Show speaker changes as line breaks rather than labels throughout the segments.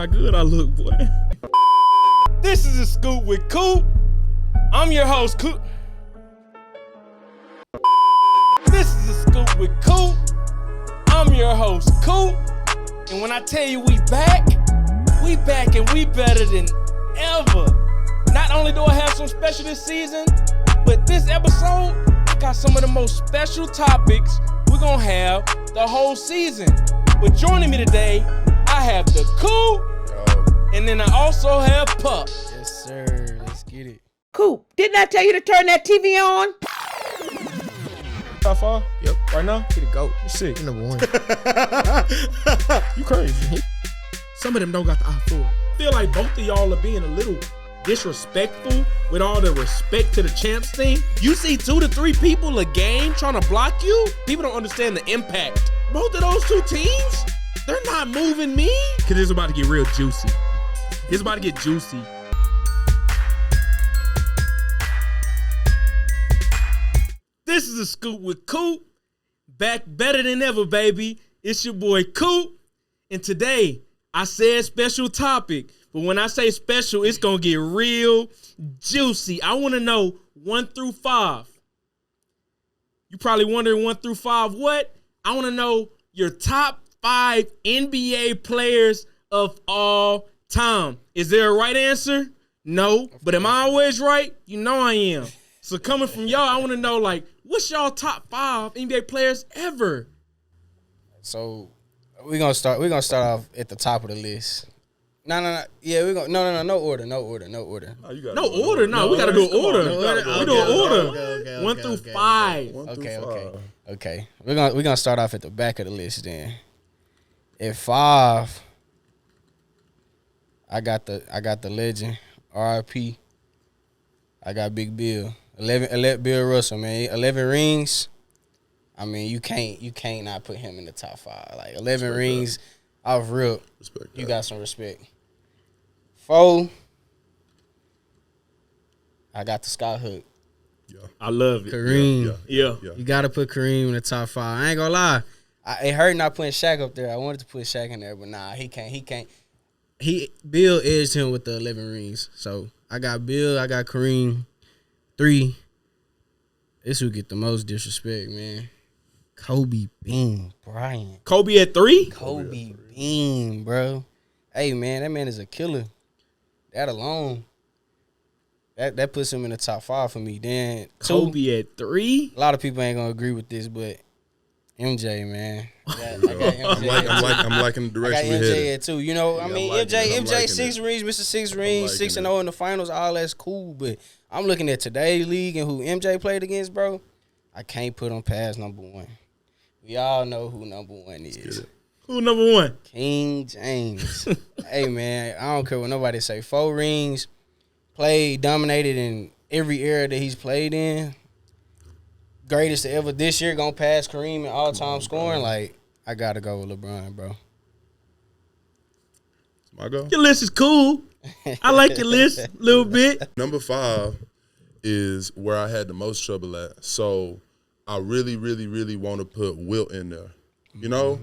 how good I look, boy. This is a Scoop with Coop. I'm your host, Coop. This is a Scoop with Coop. I'm your host, Coop. And when I tell you we back and we better than ever. Not only do I have some special this season, but this episode, I got some of the most special topics we're gonna have the whole season. But joining me today, I have the Koo, and then I also have Pup.
Yes, sir. Let's get it.
Coop, didn't I tell you to turn that TV on?
How far?
Yep.
Right now?
He the GOAT.
You sick.
He number one.
You crazy. Some of them don't got the iPhone. I feel like both of y'all are being a little disrespectful with all the respect to the champs thing. You see 2 to 3 people a game trying to block you? People don't understand the impact. Both of those 2 teams, they're not moving me. Because it's about to get real juicy. It's about to get juicy. This is a Scoop with Coop. Back better than ever, baby. It's your boy Coop. And today, I said special topic. But when I say special, it's going to get real juicy. I want to know 1 through 5. You probably wondering 1 through 5 what? I want to know your top 5 NBA players of all time. Is there a right answer? No. But am I always right? You know I am. So coming from y'all, I want to know, like, what's y'all top 5 NBA players ever?
So we're gonna start off at the top of the list. No. Yeah, we're gonna no order.
Oh, you got no order. No, we gotta do an order. We do an order.
Okay,
1 through 5.
Okay. We're gonna start off at the back of the list then. At 5, I got the legend, RIP. I got Big Bill. 11 Bill Russell, man. 11 rings. I mean, you can't not put him in the top 5. Like 11 respect rings that. Off rip. You got some respect. 4, I got the Skyhook.
Yeah. I love it.
Kareem.
Yeah.
You got to put Kareem in the top 5. I ain't gonna lie. It hurt not putting Shaq up there. I wanted to put Shaq in there, but nah, he can't. Bill edged him with the 11 rings. So I got Bill. I got Kareem. 3. This who get the most disrespect, man. Kobe Bean Bryant.
Kobe at 3?
Kobe Bean, bro. Hey, man, that man is a killer. That alone, that puts him in the top 5 for me. Then
Kobe at 3?
A lot of people ain't gonna agree with this, but MJ, man. I got
MJ. I'm liking the direction we're headed.
I got MJ at 2. You know, yeah, I mean, MJ 6
it.
rings, Mr. 6 rings, 6-0 in the finals. All that's cool, but I'm looking at today's league and who MJ played against, bro. I can't put him past number 1. We all know who number 1 is.
Who number 1?
King James. Hey, man, I don't care what nobody say. 4 rings, dominated in every era that he's played in. Greatest to ever this year, gonna pass Kareem in all-time scoring. Like, I gotta go with LeBron, bro.
It's my go.
Your list is cool. I like your list a little bit.
Number 5 is where I had the most trouble at. So I really, really, really want to put Wilt in there. You know?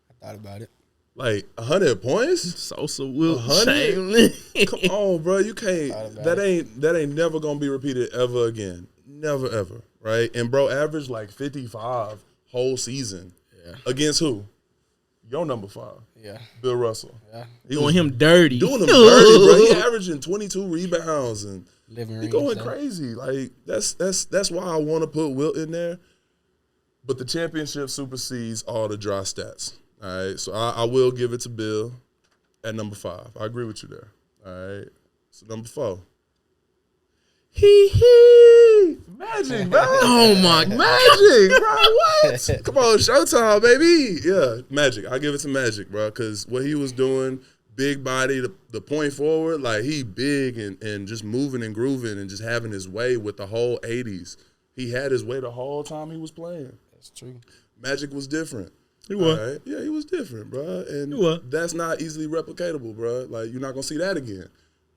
I thought about it.
Like 100 points?
Sosa, Wilt,
100? Come on, bro. You can't. That ain't never gonna be repeated ever again. Never ever. Right? And bro averaged like 55 whole season.
Yeah.
Against who? Your number 5.
Yeah.
Bill Russell.
Yeah.
Doing him dirty.
Doing him dirty, bro. He averaging 22 rebounds and he going crazy. Like that's why I want to put Wilt in there. But the championship supersedes all the dry stats. All right. So I will give it to Bill at number 5. I agree with you there. All right. So number 4. Magic, bro.
Oh, my God.
Magic, bro. What? Come on, Showtime, baby. Yeah, Magic. I give it to Magic, bro, because what he was doing, big body, the point forward, like he big and just moving and grooving and just having his way with the whole 80s. He had his way the whole time he was playing.
That's true.
Magic was different.
He was.
Right? Yeah, he was different, bro. And that's not easily replicatable, bro. Like, you're not going to see that again.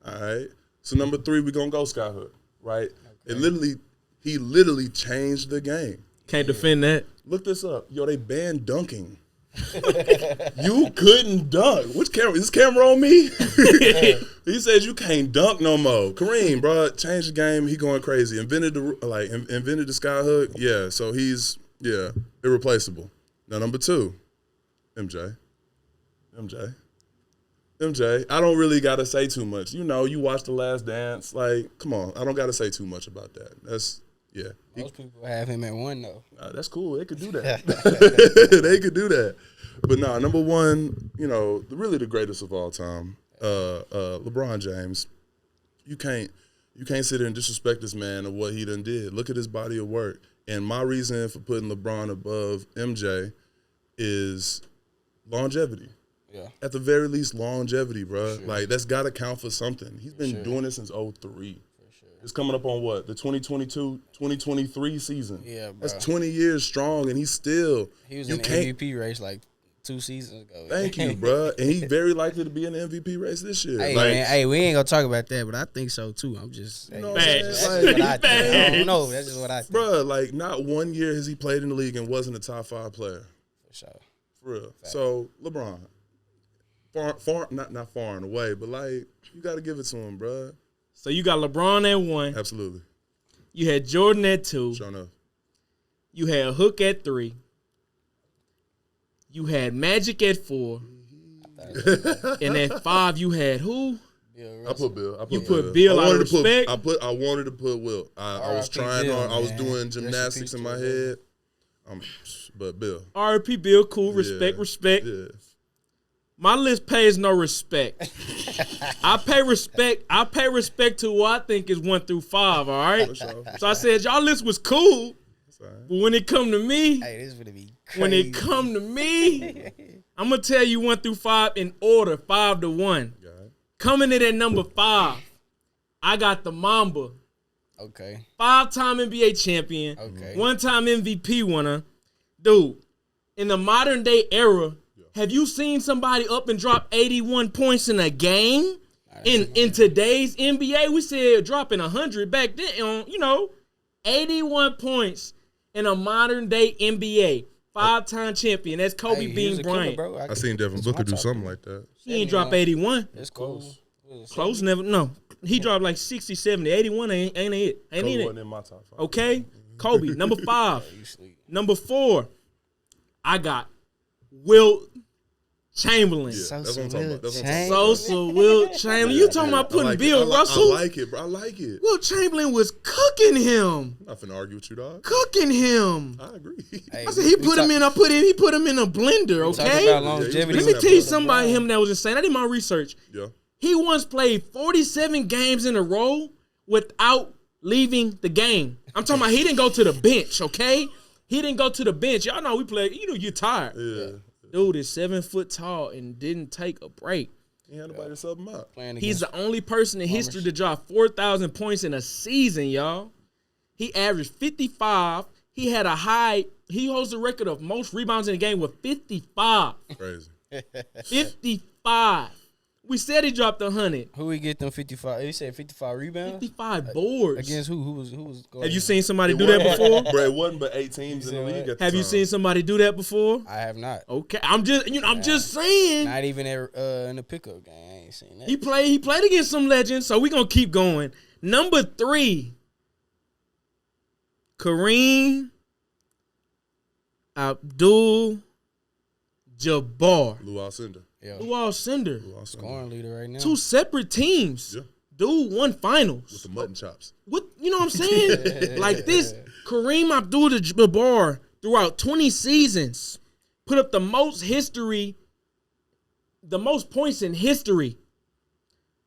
All right? So, number 3, we're going to go Skyhook, right? Okay. He literally changed the game.
Can't defend that.
Look this up. Yo, they banned dunking. You couldn't dunk. Which camera? Is this camera on me? He says you can't dunk no more. Kareem, bro, changed the game. He going crazy. Invented the sky hook. Yeah, so he's irreplaceable. Now number 2, MJ. I don't really gotta say too much. You know, you watch The Last Dance. Like, come on, I don't gotta say too much about that. That's
Most people have him at 1 though.
that's cool. They could do that. They could do that. But nah, number 1, you know, really the greatest of all time, LeBron James. You can't sit there and disrespect this man of what he done did. Look at his body of work. And my reason for putting LeBron above MJ is longevity. Yeah. At the very least, longevity, bro. Sure. Like, that's got to count for something. He's been doing this since 2003. Sure. It's coming up on what? The 2022-2023 season. Yeah, bro. That's 20 years strong, and He was in the MVP race like 2 seasons ago.
Thank
you, bro. And he's very likely to be in the MVP race this year.
Hey, man, we ain't going to talk about that, but I think so, too. I'm just saying. That's
what
I think. I don't know. That's just what I think.
Bro, like, not 1 year has he played in the league and wasn't a top 5 player.
For sure.
For real. Fact. So, LeBron. Far, not far and away, but like you got to give it to him, bro.
So you got LeBron at 1.
Absolutely.
You had Jordan at 2.
Sure enough.
You had Hook at 3. You had Magic at 4. And at 5 you had who?
I put Bill.
You put Bill out of respect.
I wanted to put Wilt. I was trying hard. I was doing gymnastics in my head. But Bill.
R.I.P. Bill. Cool. Respect.
Yeah.
My list pays no respect. I pay respect to who I think is 1 through 5, all right? Sure. So I said, y'all list was cool. Right. But when it come to me,
this would be crazy.
When it come to me, I'm going to tell you 1 through 5 in order, 5 to 1. Coming in at number 5, I got the Mamba.
Okay.
5-time NBA champion.
Okay.
1-time MVP winner. Dude, in the modern day era, have you seen somebody up and drop 81 points in a game? In today's NBA, we said dropping 100 back then. 81 points in a modern day NBA. 5-time champion. That's Kobe Bean Bryant.
I seen Devin Booker do something like that.
He ain't drop 81.
That's close.
Close, never. No, he dropped like 60, 70. 81 ain't it? Ain't
Kobe
it?
wasn't in my top 5.
Okay, Kobe. Number 5. Number 4, I got Wilt Chamberlain.
Yeah, that's what I'm talking about.
Sosa, Wilt Chamberlain. You talking about putting Bill Russell?
I like it, bro. I like it.
Wilt Chamberlain was cooking him.
I'm not finna argue with you, dog.
Cooking him.
I agree.
I said he put him in a blender, okay? Let me tell you something about him that was insane. I did my research.
Yeah.
He once played 47 games in a row without leaving the game. I'm talking about he didn't go to the bench, okay? He didn't go to the bench. Y'all know we play, you're tired.
Yeah.
Dude is 7 foot tall and didn't take a break.
He had nobody to sub him out.
He's the only person in history to drop 4,000 points in a season, y'all. He averaged 55. He had he holds the record of most rebounds in a game with 55.
Crazy.
55. We said he dropped 100.
Who he get them 55? He said 55 rebounds?
55 boards.
Against who? Who was going?
Have you seen somebody do that before?
Bro, it wasn't but 8 teams in the league at the
Have you seen somebody do that before?
I have not.
Okay. I'm just saying.
Not even in the pickup game. I ain't seen that.
He played against some legends, so we're going to keep going. Number 3, Kareem Abdul-Jabbar.
Lou Alcindor.
Yeah.
Lou Alcindor.
Scoring leader right now.
2 separate teams.
Yeah.
Dude won finals.
With the mutton chops.
What you know what I'm saying? Like this, Kareem Abdul-Jabbar throughout 20 seasons put up the most points in history.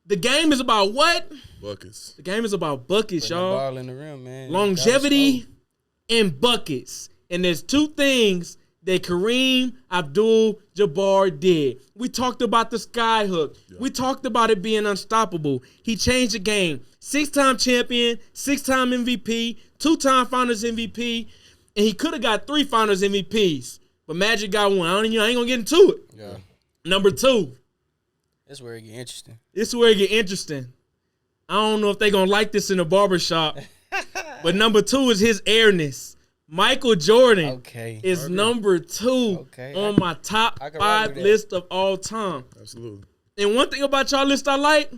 The game is about what?
Buckets.
The game is about buckets, y'all.
The ball in the rim, man.
Longevity and buckets. And there's 2 things that Kareem Abdul-Jabbar did. We talked about the sky hook. Yeah. We talked about it being unstoppable. He changed the game. 6-time champion, 6-time MVP, 2-time Finals MVP, and he could have got 3 Finals MVPs, but Magic got 1. I ain't gonna get into it.
Yeah.
Number 2.
That's where it get interesting. I
don't know if they gonna like this in the barbershop, but number 2 is his airness. Michael Jordan
Okay.
is number 2 on my top 5 list of all time.
Absolutely.
And one thing about y'all list I like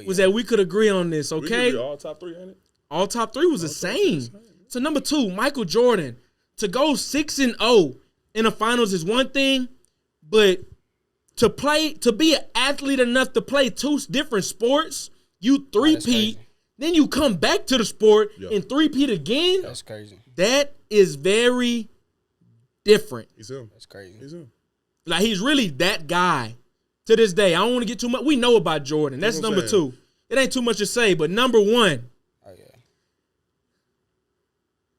was that we could agree on this, okay?
We could agree all top 3, ain't it?
All top 3 was the same. So number 2, Michael Jordan. To go 6-0 in the finals is one thing, but to be an athlete enough to play 2 different sports, you three-peat, then you come back to the sport and three-peat again.
That's crazy.
That is very different.
He's him.
That's crazy.
He's him.
Like, he's really that guy to this day. I don't want to get too much. We know about Jordan. That's number 2. It ain't too much to say, but number 1.
Oh, yeah.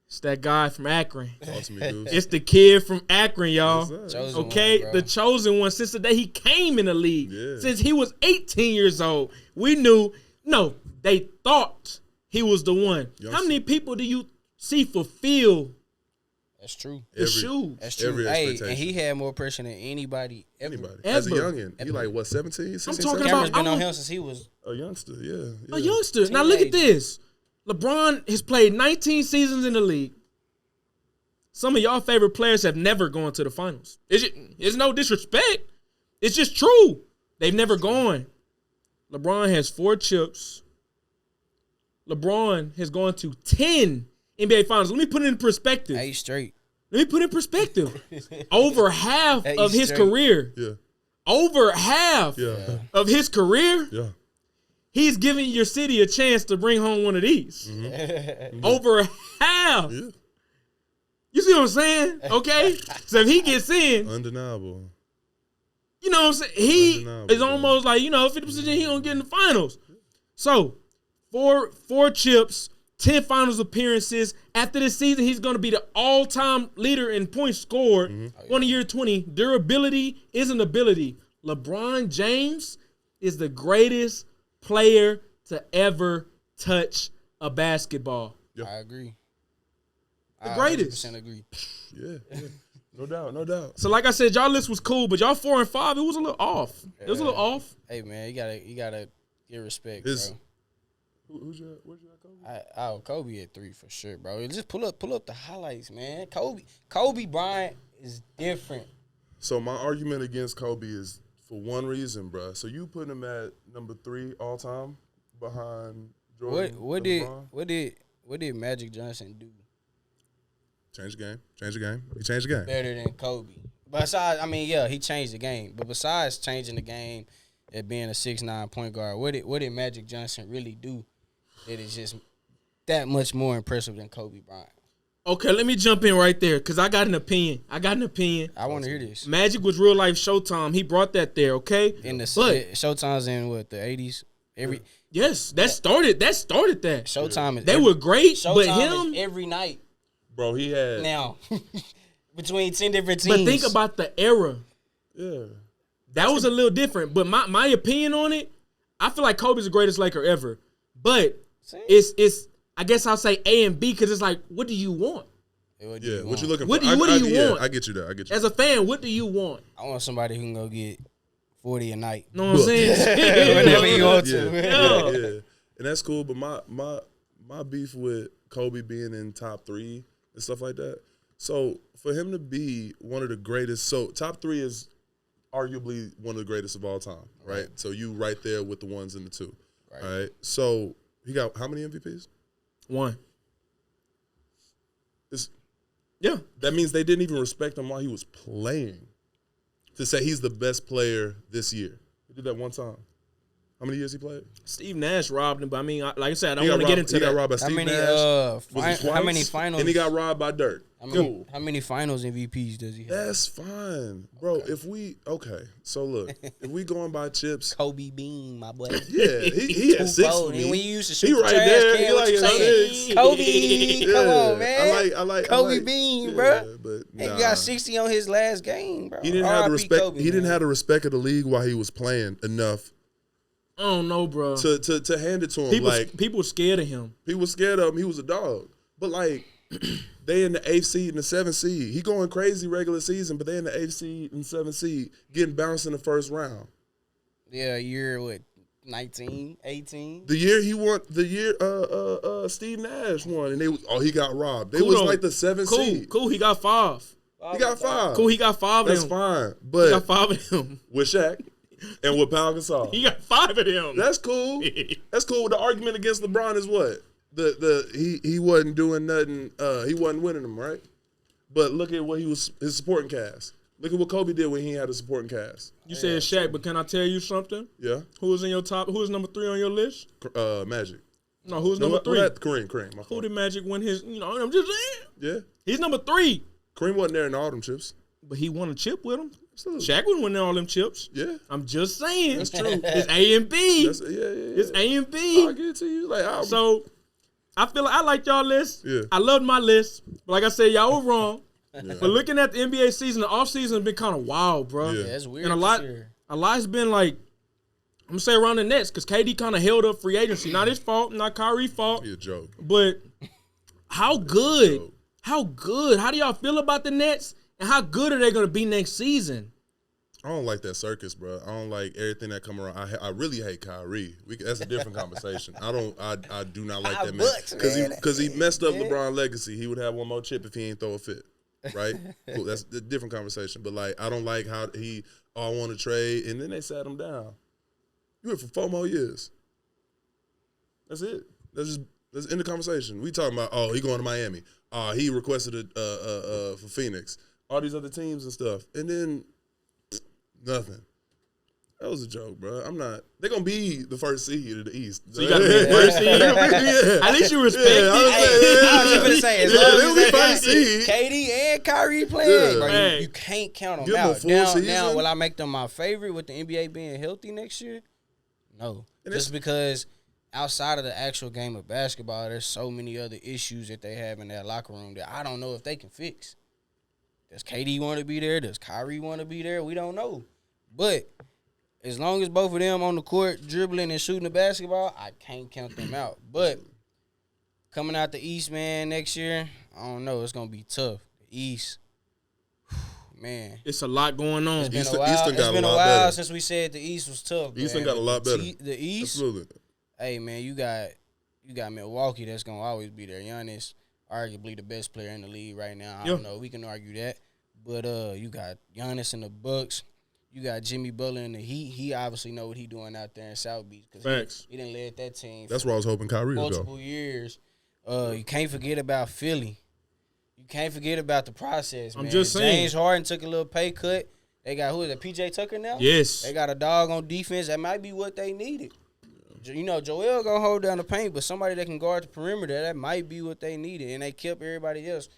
It's that guy from Akron.
Talk to me, dude.
It's the kid from Akron, y'all.
Chosen
Okay,
one,
the chosen one. Since the day he came in the league,
Yeah.
since he was 18 years old, we knew. No, they thought he was the one. How many people do you see fulfill
That's true.
the shoe?
That's true.
Every
Hey,
expectation.
and he had more pressure than anybody ever.
As a
Ever.
youngin', you like what, 17, 16,
I'm talking
17?
Cameron's
about-
been on him since he was
A youngster, yeah.
A youngster. Now look at this. LeBron has played 19 seasons in the league. Some of y'all favorite players have never gone to the finals. It's no disrespect. It's just true. They've never gone. LeBron has 4 chips. LeBron has gone to 10 NBA finals. Let me put it in perspective.
8 straight.
Let me put it in perspective. Over half
Hey,
of his
straight.
career.
Yeah.
Over half
Yeah.
of his career.
Yeah.
He's giving your city a chance to bring home one of these. Over half.
Yeah.
You see what I'm saying? Okay? So if he gets in,
Undeniable.
you know what I'm saying? He
Undeniable,
is almost like, 50% he gonna get in the finals. So, four chips, 10 finals appearances. After this season, he's gonna be the all-time leader in points scored. One year 20. Durability isn't ability. LeBron James is the greatest player to ever touch a basketball.
I agree.
The greatest.
100% agree.
Yeah. No doubt, no doubt.
So like I said, y'all list was cool, but y'all 4 and 5, it was a little off. It was a little off.
Hey man, you gotta get respect,
His-
bro.
Where'd you at, Kobe?
Kobe at 3 for sure, bro. Just pull up the highlights, man. Kobe Bryant is different.
So my argument against Kobe is for one reason, bro. So you put him at number 3 all time behind Jordan.
What
and LeBron?
did Magic Johnson do
Change the game. Change the game. He changed the game.
better than Kobe? Besides, he changed the game. But besides changing the game and being a 6'9" point guard, what did Magic Johnson really do that is just that much more impressive than Kobe Bryant?
Okay, let me jump in right there because I got an opinion.
I want to hear this.
Magic was real life Showtime. He brought that there, okay?
In the
But
Showtime's in the 80s.
yes, that started that.
Showtime is
They were great, but
Showtime
him.
is every night
Bro, he had.
now between 10 different teams.
But think about the era.
Yeah.
That was a little different. But my opinion on it, I feel like Kobe's the greatest Laker ever. But it's I guess I'll say A and B because it's like, what do you want?
Yeah, what you looking
What
for?
do you want?
I get you there. I get you.
As a fan, what do you want?
I want somebody who can go get 40 a night.
You know what I'm saying?
Whenever you want
Yeah,
to.
yeah, and that's cool. But my beef with Kobe being in top 3 and stuff like that. So for him to be one of the greatest, so top 3 is arguably one of the greatest of all time, right? So you right there with the ones and the 2,
Right.
all right? So he got how many MVPs?
1.
It's,
Yeah.
that means they didn't even respect him while he was playing. To say he's the best player this year, he did that one time. How many years he played?
Steve Nash robbed him, but I mean, like I said, I
He
don't
got
want to get
robbed-
into
He got
that.
robbed by
How
Steve
many
Nash.
how many finals?
And he got robbed by Dirk.
How many finals MVPs does he have?
That's fine, bro. If we so look, if we going by chips,
Kobe Bean, my boy.
yeah, he had 6 for me.
And when you used to shoot
He
the
right
trash
there.
can,
He
what
like
you
a
saying?
6.
Kobe, come on, man.
I like
Kobe
like,
Bean,
yeah,
bro.
But
He
nah.
got 60 on his last game, bro.
He didn't have the
RIP
respect.
Kobe,
He didn't
man.
have the respect of the league while he was playing enough
I don't know, bro.
to hand it to him.
People were scared of him.
People were scared of him. He was a dog. But like they in the 8th seed and the 7th seed. He going crazy regular season, but they in the 8th seed and 7th seed getting bounced in the first round.
Yeah, you're what? 19, 18.
The year he won, Steve Nash won, and he got robbed. They was like the 7th seed.
Cool, he got 5.
He got 5.
Cool, he got 5 of them.
That's fine.
He
But
got 5 of them.
with Shaq and with Pau Gasol.
He got 5 of them.
That's cool. That's cool. The argument against LeBron is what? He wasn't doing nothing. He wasn't winning them, right? But look at what his supporting cast. Look at what Kobe did when he had a supporting cast.
You said Shaq, but can I tell you something?
Yeah.
Who was in your top? Who was number 3 on your list?
Magic.
No, who's number 3?
Kareem. My
Who
fault.
did Magic win his? I'm just saying.
Yeah.
He's number 3.
Kareem wasn't there in all them chips.
But he won a chip with him.
Absolutely.
Shaq wouldn't win all them chips.
Yeah.
I'm just saying.
That's true.
It's A and B.
Yeah.
It's A and B.
I'll give it to you.
So I feel like I like y'all list.
Yeah.
I loved my list. But like I said, y'all were wrong. Yeah. But looking at the NBA season, the offseason has been kind of wild, bro.
Yeah.
That's weird.
And a lot's been like, I'm going to say around the Nets, because KD kind of held up free agency. Not his fault, not Kyrie's fault.
He a joke.
But how good? How good? How do y'all feel about the Nets? And how good are they going to be next season?
I don't like that circus, bro. I don't like everything that come around. I really hate Kyrie. That's a different conversation. I do not like that man because he messed up LeBron's legacy. He would have one more chip if he ain't throw a fit, right? Cool. That's a different conversation. But like, I don't like how I want to trade, and then they sat him down. You went for 4 more years. That's it. Let's end the conversation. We talking about he going to Miami. He requested it for Phoenix. All these other teams and stuff, and then. Nothing. That was a joke, bro. I'm not. They're gonna be the first seed of the East.
So you got to be the first seed.
Yeah.
At least you respect it.
I was just gonna say, as long
they'll be first seed.
KD and Kyrie playing, bro,
Hey.
you can't count them
Give them a
out.
full season.
Now, will I make them my favorite with the NBA being healthy next year? No, just because outside of the actual game of basketball, there's so many other issues that they have in that locker room that I don't know if they can fix. Does KD want to be there? Does Kyrie want to be there? We don't know. But as long as both of them on the court dribbling and shooting the basketball, I can't count them out. But coming out the East, man, next year, I don't know. It's going to be tough. The East, man.
It's a lot going on.
It's been a while since we said the East was tough.
Eastern got a lot better.
The East,
absolutely.
Hey, man, you got Milwaukee that's going to always be there. Giannis, arguably the best player in the league right now. I don't know. We can argue that. But you got Giannis in the Bucks. You got Jimmy Butler in the Heat. He obviously know what he doing out there in South Beach because he didn't lead that team.
That's where I was hoping Kyrie would go.
Multiple years. You can't forget about Philly. You can't forget about the process, man.
I'm just saying.
James Harden took a little pay cut. They got, who is that, PJ Tucker now?
Yes.
They got a dog on defense. That might be what they needed. You know, Joel going to hold down the paint, but somebody that can guard the perimeter, that might be what they needed. And they kept everybody else.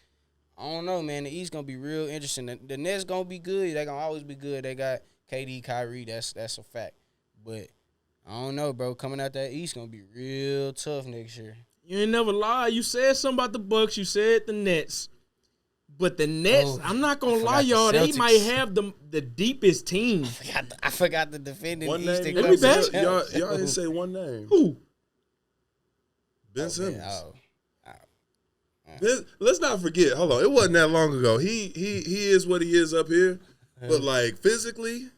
I don't know, man. The East going to be real interesting. The Nets going to be good. They going to always be good. They got KD, Kyrie, that's a fact. But I don't know, bro. Coming out that East gonna be real tough next year.
You ain't never lie. You said something about the Bucks. You said the Nets. But the Nets, I'm not gonna lie, y'all. They might have the deepest team.
I forgot the defending
one
Eastern
name.
Conference.
Y'all didn't say one name.
Who?
Ben Simmons.
Man,
Let's not forget. Hold on, it wasn't that long ago. He is what he is up here, but like physically,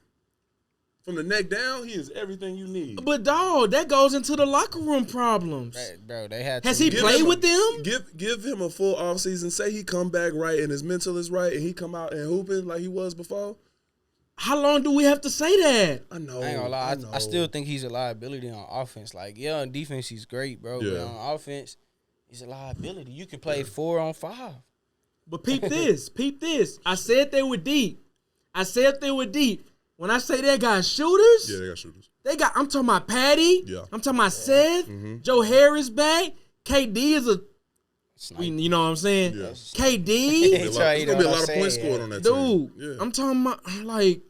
from the neck down, he is everything you need.
But dog, that goes into the locker room problems.
bro, they had.
Has he played with them?
Give him a full offseason. Say he come back right and his mental is right, and he come out and hooping like he was before.
How long do we have to say that?
I know.
I ain't gonna lie. I still think he's a liability on offense. Like, yeah, on defense he's great, bro.
Yeah.
But on offense, he's a liability. You can play 4-on-5.
But peep this. Peep this. I said they were deep. When I say they got shooters,
Yeah, they got shooters.
I'm talking about Patty.
Yeah.
I'm talking about Seth.
Mm-hmm.
Joe Harris back. KD is a,
Sniper.
you know what I'm saying?
Yeah.
KD.
There's gonna be a lot of points scored on that team.
Dude,
Yeah.
I'm talking about, like,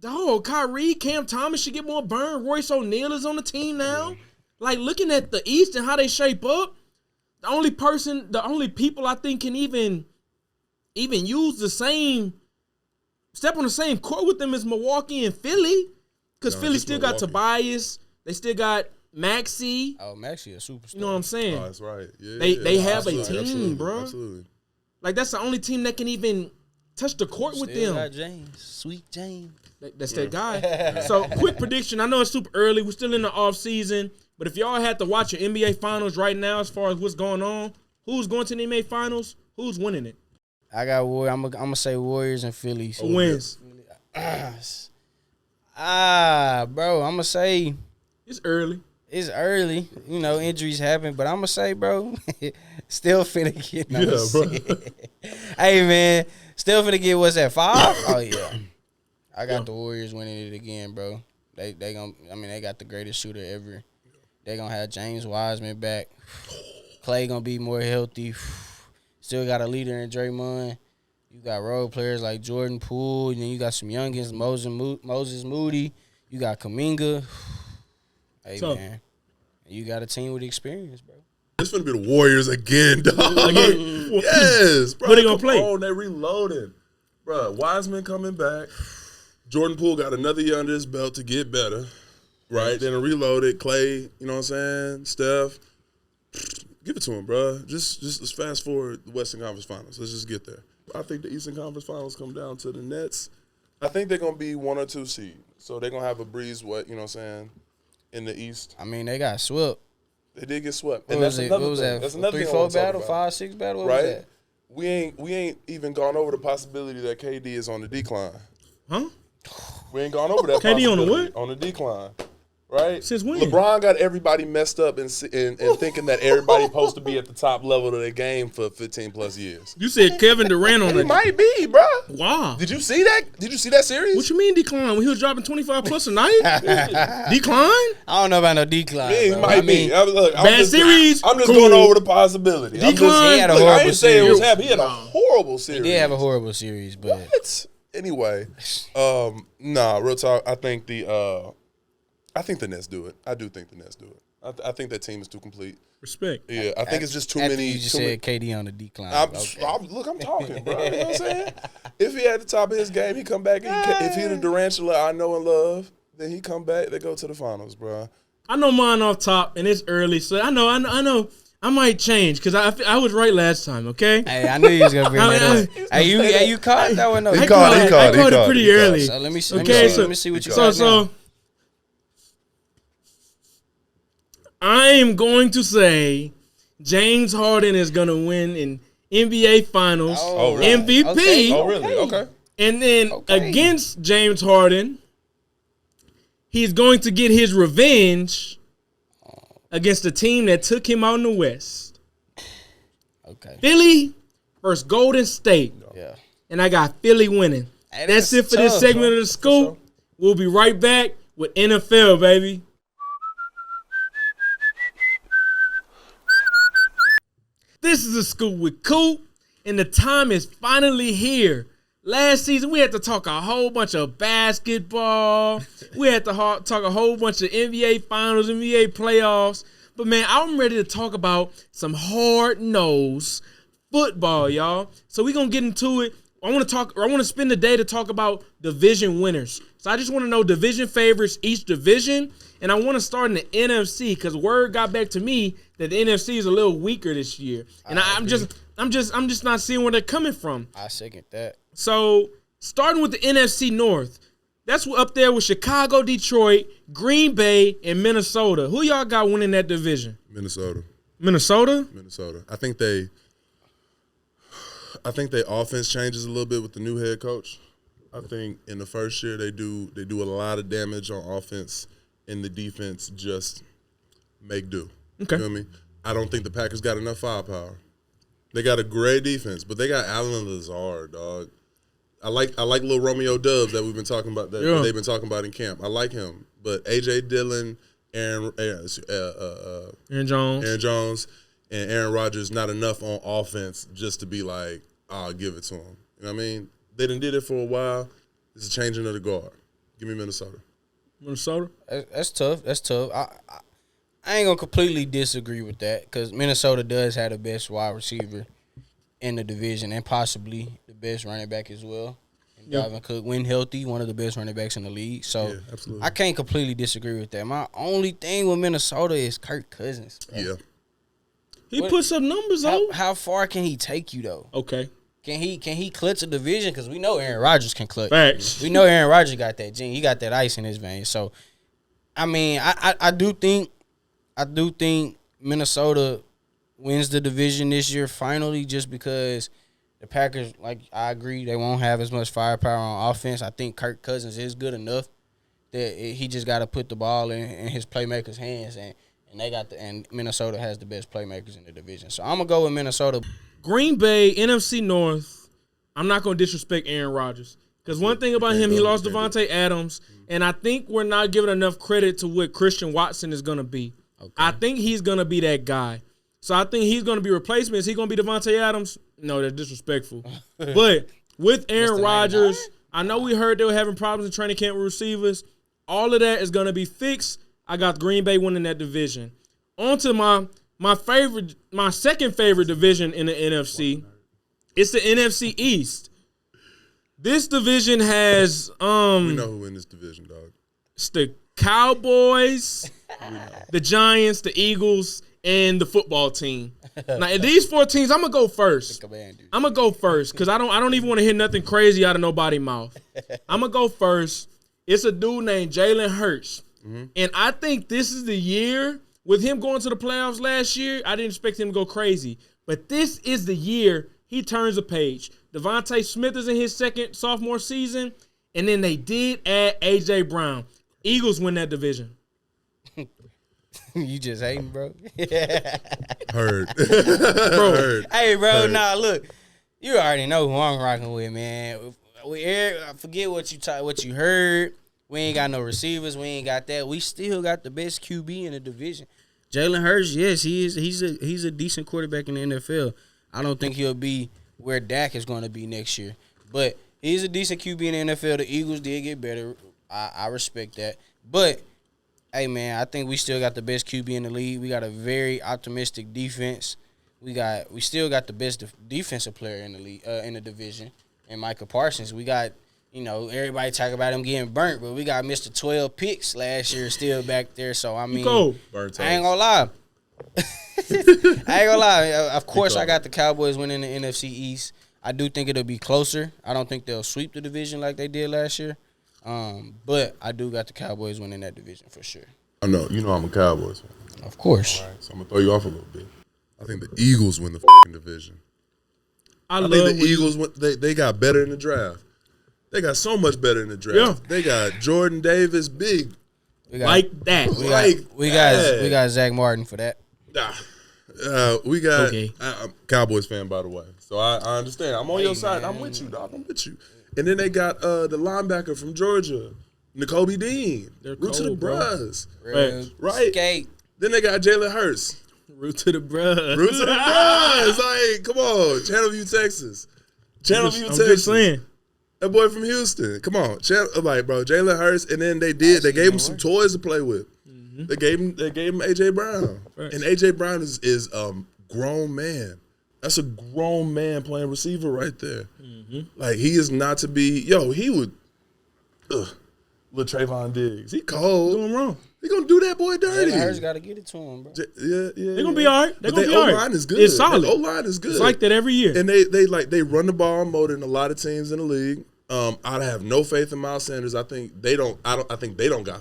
dog, Kyrie, Cam Thomas should get more burn. Royce O'Neal is on the team now. Like, looking at the East and how they shape up, the only people I think can even use the same, step on the same court with them is Milwaukee and Philly. Because Philly still got Tobias. They still got Maxey.
Oh, Maxey a superstar.
You know what I'm saying?
Oh, that's right. Yeah,
They have a
absolutely,
team, bro.
Absolutely.
Like, that's the only team that can even touch the court with
Still
them.
got James, sweet James.
That's that guy. So, quick prediction. I know it's super early. We're still in the off season, but if y'all had to watch your NBA Finals right now, as far as what's going on, who's going to the NBA Finals? Who's winning it?
I got Warriors. I'm gonna say Warriors and Phillies.
Who wins?
Bro, I'm gonna say
It's early.
it's early. You know, injuries happen, but I'm gonna say, bro, still finna get number six. Hey, man, still finna get what's that, 5? Oh yeah, I got the Warriors winning it again, bro. They gonna. I mean, they got the greatest shooter ever. They gonna have James Wiseman back. Clay gonna be more healthy. Still got a leader in Draymond. You got role players like Jordan Poole. And then you got some youngins, Moses Moody. You got Kuminga. Hey,
So-
man. You got a team with experience, bro.
It's gonna be the Warriors again, dog. Yes, bro.
What they gonna play?
Oh, they reloaded, bro. Wiseman coming back. Jordan Poole got another year under his belt to get better, right? Then reloaded. Clay, you know what I'm saying? Steph, give it to him, bro. Just let's fast forward the Western Conference Finals. Let's just get there. I think the Eastern Conference Finals come down to the Nets. I think they're gonna be 1 or 2 seed, so they're gonna have a breeze. What you know what I'm saying? In the East,
I mean, they got swept.
they did get swept.
What
And
was
that's
it?
another
What was
thing.
that?
That's another thing I
3-4
wanna talk
battle,
about.
5-6 battle. What was
Right?
that?
We ain't even gone over the possibility that KD is on the decline.
Huh?
We ain't gone over that.
KD on the
possibility.
what?
On the decline, right?
Since when?
LeBron got everybody messed up and thinking that everybody's supposed to be at the top level of their game for 15 plus years.
You said Kevin Durant on
He
the
might be, bro.
wow.
Did you see that? Did you see that series?
What you mean decline? When he was dropping 25 plus a night? Decline?
I don't know about no decline.
Yeah, he
bro.
might
I
be.
mean,
bad series?
I'm just
Cool.
going over the possibility. I'm just-
Decline?
He had a
Look, I
horrible
ain't saying it was
series.
happy. He had a horrible series.
he did have a horrible series, but
What? Anyway, nah, real talk. I think the Nets do it. I do think the Nets do it. I think that team is too complete.
Respect.
Yeah, I think it's just too
after
many.
you just
too many-
said KD on the decline.
look, I'm talking, bro. You know what I'm saying? If he at the top of his game, he come back. If he the Durantula I know and love, then he come back. They go to the finals, bro.
I know mine off top, and it's early, so I know. I might change because I was right last time. Okay.
Hey, I knew you was gonna bring that up. Hey, you caught that one though.
He
I
caught it.
caught it
He
pretty
caught it.
early.
So let me see.
Okay,
let me see what you
So
got now.
I am going to say James Harden is going to win in NBA Finals
Oh,
really?
MVP.
Okay.
Oh, really? Okay.
And then
Okay.
against James Harden, he's going to get his revenge against the team that took him out in the West.
Okay.
Philly versus Golden State.
Yeah.
And I got Philly winning.
Hey,
That's it for this
tough,
segment of the scoop. We'll be right back with NFL, baby. This is a scoop with Coop, and the time is finally here. Last season, we had to talk a whole bunch of basketball. We had to talk a whole bunch of NBA Finals, NBA playoffs. But, man, I'm ready to talk about some hard-nosed football, y'all. So we're going to get into it. I want to spend the day to talk about division winners. So I just want to know division favorites each division. And I want to start in the NFC because word got back to me that the NFC is a little weaker this year. And I'm just not seeing where they're coming from.
I second that.
So, starting with the NFC North, that's up there with Chicago, Detroit, Green Bay, and Minnesota. Who y'all got winning that division?
Minnesota.
Minnesota?
I think their offense changes a little bit with the new head coach. I think in the first year they do a lot of damage on offense, and the defense just make do.
Okay.
You know what I mean? I don't think the Packers got enough firepower. They got a great defense, but they got Allen Lazard, dog. I like little Romeo Dubs that we've been talking about that they've been talking about in camp. I like him, but AJ Dillon, Aaron Jones, and Aaron Rodgers not enough on offense just to be like, I'll give it to him. You know what I mean? They done did it for a while. It's a changing of the guard. Give me Minnesota.
Minnesota?
That's tough. I ain't gonna completely disagree with that because Minnesota does have the best wide receiver in the division and possibly the best running back as well. And Dalvin Cook, when healthy, one of the best running backs in the league. So
absolutely.
I can't completely disagree with that. My only thing with Minnesota is Kirk Cousins. Bro.
Yeah.
He puts up numbers, though.
How far can he take you though?
Okay.
Can he clutch a division? Because we know Aaron Rodgers can clutch.
Facts.
We know Aaron Rodgers got that gene. He got that ice in his veins. So, I mean, I do think Minnesota wins the division this year finally, just because the Packers, like, I agree, they won't have as much firepower on offense. I think Kirk Cousins is good enough that he just got to put the ball in his playmakers' hands, and Minnesota has the best playmakers in the division. So I'm gonna go with Minnesota.
Green Bay, NFC North. I'm not going to disrespect Aaron Rodgers because one thing about him, he lost Devontae Adams, and I think we're not giving enough credit to what Christian Watson is going to be. Okay. I think he's going to be that guy. So I think he's going to be replacement. Is he going to be Devontae Adams? No, that's disrespectful. But with Aaron Rodgers, I know we heard they were having problems in training camp with receivers. All of that is going to be fixed. I got Green Bay winning that division. On to my second favorite division in the NFC. It's the NFC East. This division has
we know who wins this division, dog.
It's the Cowboys, the Giants, the Eagles, and the football team. Now, these 4 teams, I'm gonna go first. I'm gonna go first because I don't even want to hear nothing crazy out of nobody's mouth. I'm gonna go first. It's a dude named Jalen Hurts, and I think this is the year. With him going to the playoffs last year, I didn't expect him to go crazy. But this is the year he turns a page. Devontae Smith is in his second sophomore season, and then they did add A.J. Brown. Eagles win that division.
You just hating, bro.
Heard.
Bro.
Heard.
Hey, bro,
Heard.
nah, look. You already know who I'm rocking with, man. I forget what you heard. We ain't got no receivers. We ain't got that. We still got the best QB in the division. Jalen Hurts, yes, he is. He's a decent quarterback in the NFL. I don't think he'll be where Dak is going to be next year, but he's a decent QB in the NFL. The Eagles did get better. I respect that. But hey, man, I think we still got the best QB in the league. We got a very optimistic defense. We still got the best defensive player in the league, in the division, and Micah Parsons. We got. You know, everybody talk about him getting burnt, but we got Mr. 12 picks last year still back there. So, I mean, I ain't gonna lie. Of course, I got the Cowboys winning the NFC East. I do think it'll be closer. I don't think they'll sweep the division like they did last year. But I do got the Cowboys winning that division for sure.
I know. You know I'm a Cowboys fan.
Of course.
All right, so I'm going to throw you off a little bit. I think the Eagles win the f***ing division. I think the Eagles, they got better in the draft. They got so much better in the draft. Yeah. They got Jordan Davis, big.
We got Zach Martin for that.
We got I'm a Cowboys fan, by the way. So I understand. I'm on your side. I'm with you, dog. I'm with you. And then they got the linebacker from Georgia, N'Kobe Dean. Root to the Bros. Right. Skate. Then they got Jalen Hurts.
Root to the Bros.
Root to the Bros. Like, come on. Channelview, Texas. Channelview, Texas. I'm just saying. That boy from Houston. Come on. Like, bro, Jalen Hurts, and then they gave him some toys to play with. Mm-hmm. They gave him A.J. Brown. Right. And A.J. Brown is grown man. That's a grown man playing receiver right there. Mm-hmm. Like, he is not to be, he would, little Trayvon Diggs. He cold.
Doing wrong.
He gonna do that boy dirty.
Jalen Hurts got to get it to him, bro.
Yeah.
They're gonna be all right. Their
O-line is good.
It's solid.
Their O-line is good.
It's like that every year.
And they run the ball more than a lot of teams in the league. I have no faith in Miles Sanders. I think they don't got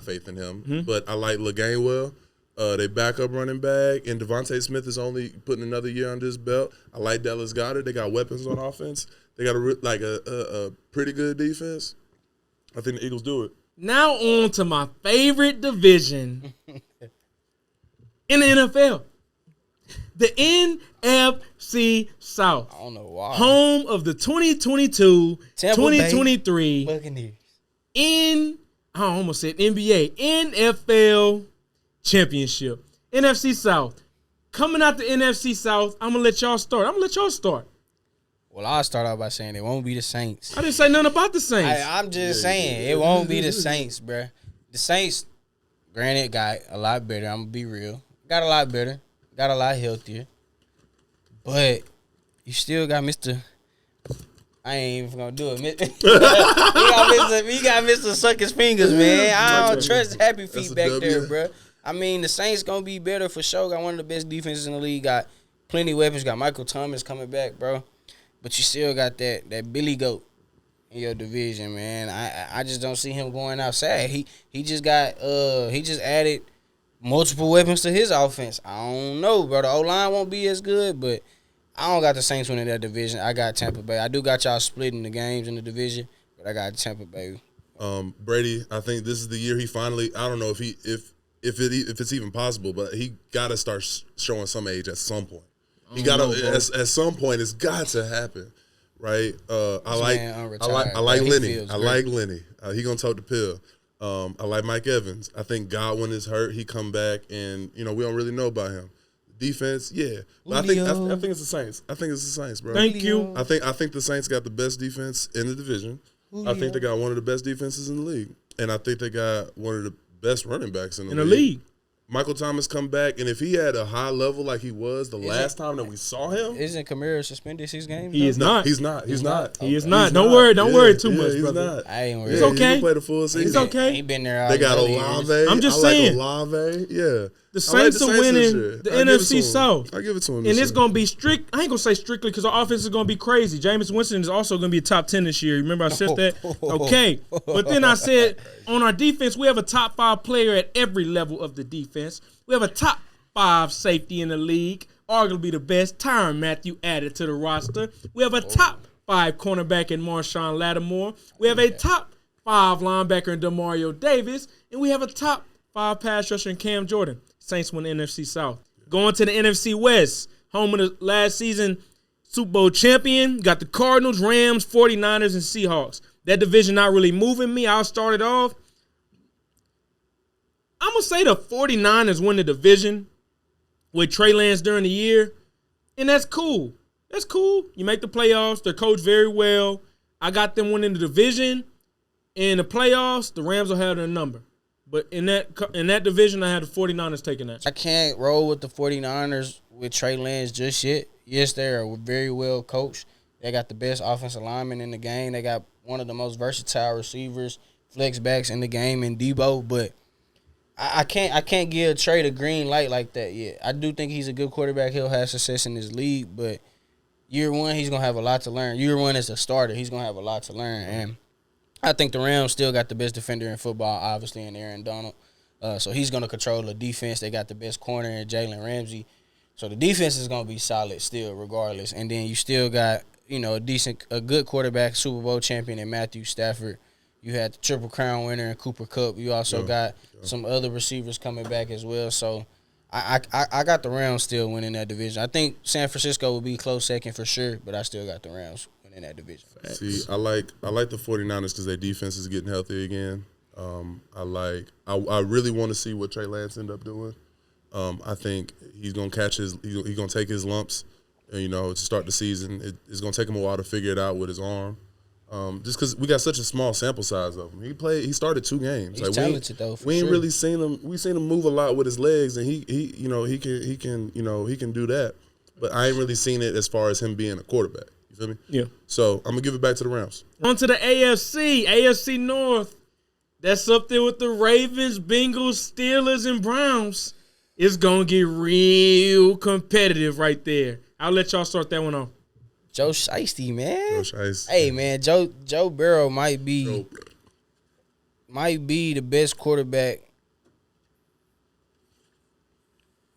faith in him. Mm-hmm. But I like LaGainwell. They backup running back, and Devontae Smith is only putting another year under his belt. I like Dallas Goedert. They got weapons on offense. They got a pretty good defense. I think the Eagles do it.
Now on to my favorite division in the NFL. The NFC South.
I don't know why.
Home of the 2022-2023
Buccaneers.
I almost said NBA, NFL championship. NFC South. Coming out the NFC South, I'm going to let y'all start.
Well, I'll start out by saying it won't be the Saints.
I didn't say nothing about the Saints.
I'm just saying it won't be the Saints, bruh. The Saints, granted, got a lot better. I'm going to be real. Got a lot better. Got a lot healthier. But you still got Mr. I ain't even going to do it. He got Mr. Suck His Fingers, man. I don't trust Happy Feet back there, bruh. I mean, the Saints going to be better for sure. Got one of the best defenses in the league. Got plenty of weapons. Got Michael Thomas coming back, bro. but you still got that Billy Goat in your division, man. I just don't see him going outside. He just added multiple weapons to his offense. I don't know, bro. The O-line won't be as good, but I don't got the Saints winning that division. I got Tampa Bay. I do got y'all splitting the games in the division, but I got Tampa Bay.
Brady, I think this is the year he finally. I don't know if it's even possible, but he got to start showing some age at some point. He got to at some point. It's got to happen, right? I like Lenny. I like Lenny. He gonna tote the pill. I like Mike Evans. I think Godwin is hurt. He come back, and we don't really know about him. Defense, yeah, but I think it's the Saints. I think it's the Saints, bro.
Thank you.
I think the Saints got the best defense in the division. I think they got one of the best defenses in the league, and I think they got one of the best running backs in the league. Michael Thomas come back, and if he had a high level like he was the last time that we saw him,
isn't Kamara suspended 6 games?
He is not.
He's not.
He is not. Don't worry too much,
he's
brother.
Not.
I ain't worried.
It's okay.
He can play the full season.
It's okay.
He been there.
They got Olave.
I'm just
saying.
saying.
Olave, yeah.
The Saints are winning the NFC South.
I give it to him.
And it's going to be strict. I ain't going to say strictly because our offense is going to be crazy. Jameis Winston is also going to be a top 10 this year. Remember I said that? Okay. But then I said on our defense, we have a top 5 player at every level of the defense. We have a top 5 safety in the league, arguably the best. Tyrann Mathieu added to the roster. We have a top 5 cornerback in Marshawn Lattimore. We have a top 5 linebacker in Demario Davis. And we have a top 5 pass rusher in Cam Jordan. Saints win the NFC South. Going to the NFC West, home of the last season Super Bowl champion. Got the Cardinals, Rams, 49ers, and Seahawks. That division not really moving me. I'll start it off. I'm going to say the 49ers win the division with Trey Lance during the year, and that's cool. That's cool. You make the playoffs. They're coached very well. I got them winning the division. In the playoffs, the Rams will have their number. But in that division, I had the 49ers taking that.
I can't roll with the 49ers with Trey Lance just yet. Yes, they are very well coached. They got the best offensive lineman in the game. They got one of the most versatile receivers, flex backs in the game in Debo. But I can't give Trey the green light like that yet. I do think he's a good quarterback. He'll have success in this league. But year one, he's going to have a lot to learn. Year one as a starter, he's going to have a lot to learn. And I think the Rams still got the best defender in football, obviously, in Aaron Donald. So he's going to control the defense. They got the best corner in Jalen Ramsey. So the defense is going to be solid still, regardless. And then you still got, a good quarterback, Super Bowl champion in Matthew Stafford. You had the Triple Crown winner in Cooper Kupp. You also got some other receivers coming back as well. So I got the Rams still winning that division. I think San Francisco will be close second for sure, but I still got the Rams in that division.
See, I like the 49ers because their defense is getting healthy again. I really want to see what Trey Lance end up doing. I think he's gonna he's gonna take his lumps, to start the season. It's gonna take him a while to figure it out with his arm. Just because we got such a small sample size of him. He started 2 games.
He's talented though.
We ain't really seen him. We seen him move a lot with his legs, and he can do that. But I ain't really seen it as far as him being a quarterback. You feel me?
Yeah.
So I'm gonna give it back to the Rams.
On to the AFC North. That's up there with the Ravens, Bengals, Steelers, and Browns. It's gonna get real competitive right there. I'll let y'all start that one off.
Joe Shiesty, man.
Joe Shiesty.
Hey, man, Joe Burrow might be the best quarterback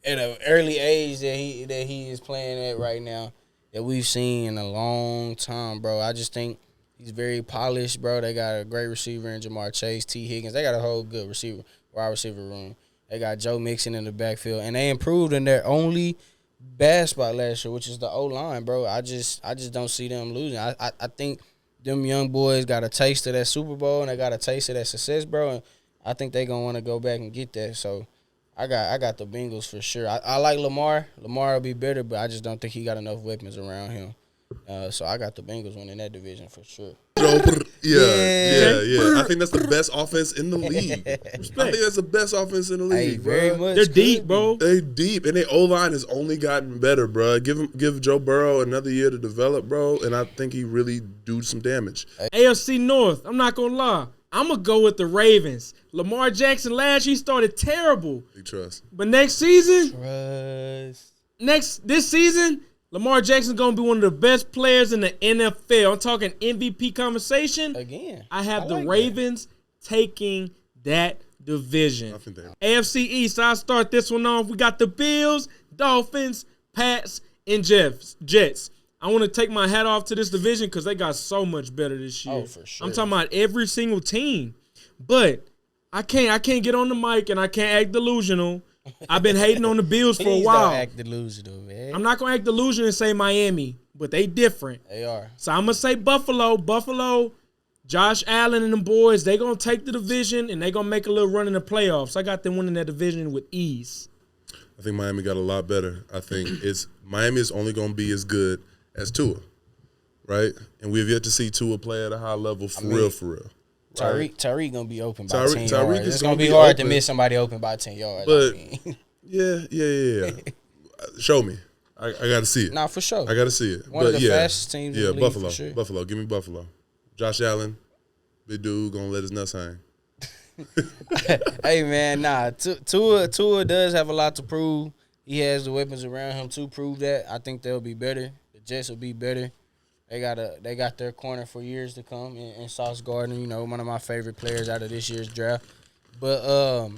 at an early age that he is playing at right now that we've seen in a long time, bro. I just think he's very polished, bro. They got a great receiver in Jamar Chase, T. Higgins. They got a whole good wide receiver room. They got Joe Mixon in the backfield, and they improved in their only bad spot last year, which is the O-line, bro. I just don't see them losing. I think them young boys got a taste of that Super Bowl, and they got a taste of that success, bro, and I think they going to want to go back and get that. So I got the Bengals for sure. I like Lamar. Lamar will be better, but I just don't think he got enough weapons around him. So I got the Bengals winning that division for sure.
Yeah. I think that's the best offense in the league. I think that's the best offense in the league.
Hey, very much.
They're deep, bro.
They deep, and their O-line has only gotten better, bro. Give Joe Burrow another year to develop, bro, and I think he really do some damage.
AFC North, I'm not gonna lie. I'm gonna go with the Ravens. Lamar Jackson last year started terrible.
Big trust.
But this season, Lamar Jackson's going to be one of the best players in the NFL. I'm talking MVP conversation.
Again,
I have the Ravens taking that division. AFC East, I'll start this one off. We got the Bills, Dolphins, Pats, and Jets. I want to take my hat off to this division because they got so much better this year.
Oh, for sure.
I'm talking about every single team. But I can't get on the mic and I can't act delusional. I've been hating on the Bills for a while.
Don't act delusional, man.
I'm not going to act delusional and say Miami, but they different.
They are.
So I'm going to say Buffalo. Buffalo, Josh Allen and them boys, they going to take the division and they going to make a little run in the playoffs. I got them winning that division with ease.
I think Miami got a lot better. I think Miami is only going to be as good as Tua, right? And we have yet to see Tua play at a high level for real. Right?
Tyreek gonna be open by 10 yards.
Tyreek
It's gonna be hard to miss somebody open by 10 yards.
But yeah. Show me. I got to see it.
Nah, for sure.
I got to see it.
One of the fastest teams in the league,
Buffalo.
for sure.
Buffalo. Give me Buffalo. Josh Allen, big dude, gonna let his nuts hang.
Hey man, nah. Tua does have a lot to prove. He has the weapons around him to prove that. I think they'll be better. The Jets will be better. They got their corner for years to come in Sauce Gardner. You know, one of my favorite players out of this year's draft. But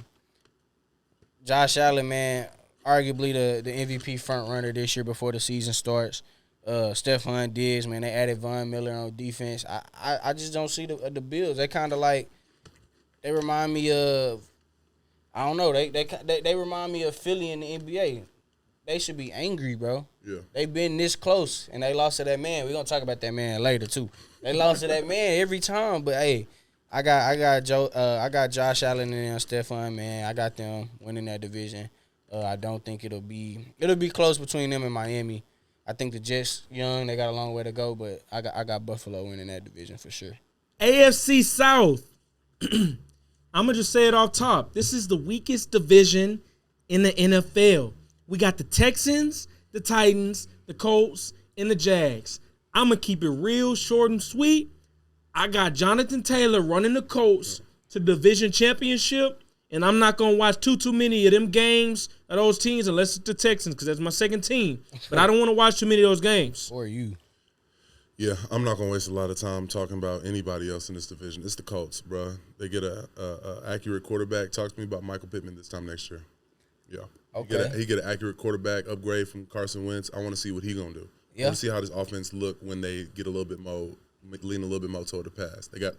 Josh Allen, man, arguably the MVP front runner this year before the season starts. Stephon Diggs, man, they added Von Miller on defense. I just don't see the Bills. They kind of like they remind me of I don't know. They remind me of Philly in the NBA. They should be angry, bro.
Yeah.
They been this close, and they lost to that man. We're going to talk about that man later, too. They lost to that man every time. But, hey, I got Josh Allen and Stephon, man. I got them winning that division. I don't think it'll be close between them and Miami. I think the Jets, young, they got a long way to go, but I got Buffalo winning that division for sure.
AFC South. I'm going to just say it off top. This is the weakest division in the NFL. We got the Texans, the Titans, the Colts, and the Jags. I'm going to keep it real, short, and sweet. I got Jonathan Taylor running the Colts to the division championship, and I'm not going to watch too many of them games of those teams unless it's the Texans because that's my second team. But I don't want to watch too many of those games.
Or you.
Yeah, I'm not going to waste a lot of time talking about anybody else in this division. It's the Colts, bro. They get a accurate quarterback. Talk to me about Michael Pittman this time next year. Yeah.
Okay.
He get an accurate quarterback upgrade from Carson Wentz. I want to see what he's going to do. I want to see how this offense look when they get a little bit more, lean a little bit more toward the pass. They got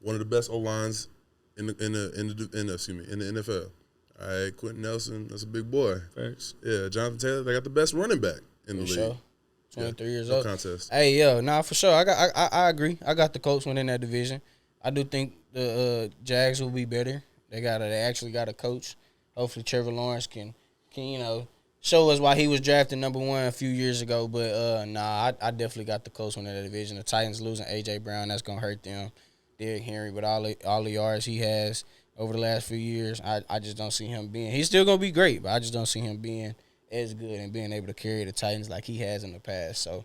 one of the best O-lines in the NFL. All right, Quentin Nelson, that's a big boy.
Thanks.
Yeah, Jonathan Taylor, they got the best running back in the league.
Sure. 23 years
no
old.
contest.
Hey, yo, nah, for sure. I agree. I got the Colts winning that division. I do think the Jags will be better. They actually got a coach. Hopefully Trevor Lawrence can show us why he was drafted number 1 a few years ago. But I definitely got the Colts winning that division. The Titans losing A.J. Brown, that's gonna hurt them. Derrick Henry, with all the yards he has over the last few years, I just don't see him being. He's still gonna be great, but I just don't see him being as good and being able to carry the Titans like he has in the past. So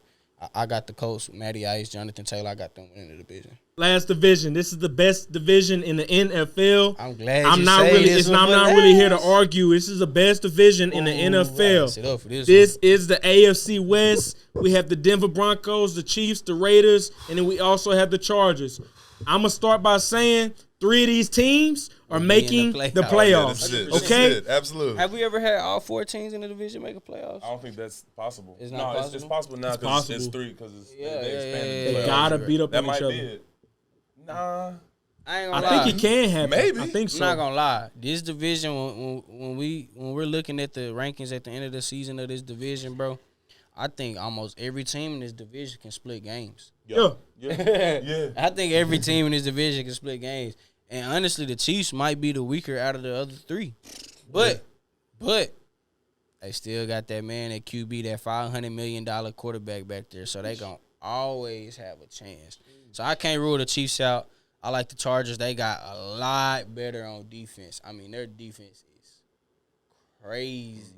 I got the Colts, Matty Ice, Jonathan Taylor. I got them winning the division.
Last division. This is the best division in the NFL.
I'm glad
I'm
you
not
say
really.
this
I'm not really here to argue. This is the best division in the NFL. This is the AFC West. We have the Denver Broncos, the Chiefs, the Raiders, and then we also have the Chargers. I'm gonna start by saying 3 of these teams are making the playoffs. Okay,
absolutely.
Have we ever had all 4 teams in the division make a playoffs?
I don't think that's possible.
It's not possible?
It's possible now because it's 3 because they expanded.
They gotta beat up
that
on each
might
other.
be it. Nah,
I ain't gonna lie.
I think it can happen.
Maybe.
I think so.
I'm not gonna lie. This division, when we're looking at the rankings at the end of the season of this division, bro, I think almost every team in this division can split games.
Yeah.
I think every team in this division can split games. And honestly, the Chiefs might be the weaker out of the other 3. But they still got that man at QB, that $500 million quarterback back there. So they going to always have a chance. So I can't rule the Chiefs out. I like the Chargers. They got a lot better on defense. I mean, their defense is crazy.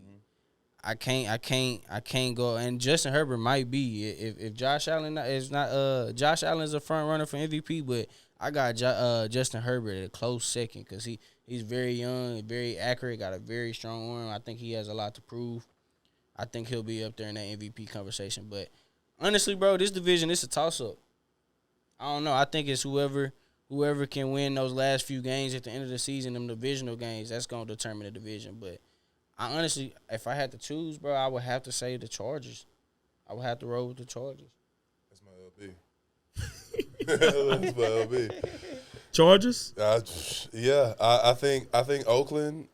I can't go. And Justin Herbert might be if Josh Allen is not. Josh Allen's a front runner for MVP, but I got Justin Herbert at a close second because he's very young, very accurate, got a very strong arm. I think he has a lot to prove. I think he'll be up there in that MVP conversation. But honestly, bro, this division, it's a toss-up. I don't know. I think it's whoever can win those last few games at the end of the season, them divisional games, that's going to determine the division. But I honestly, if I had to choose, bro, I would have to say the Chargers. I would have to roll with the Chargers.
That's my LB. That's my LB.
Chargers?
I think Oakland,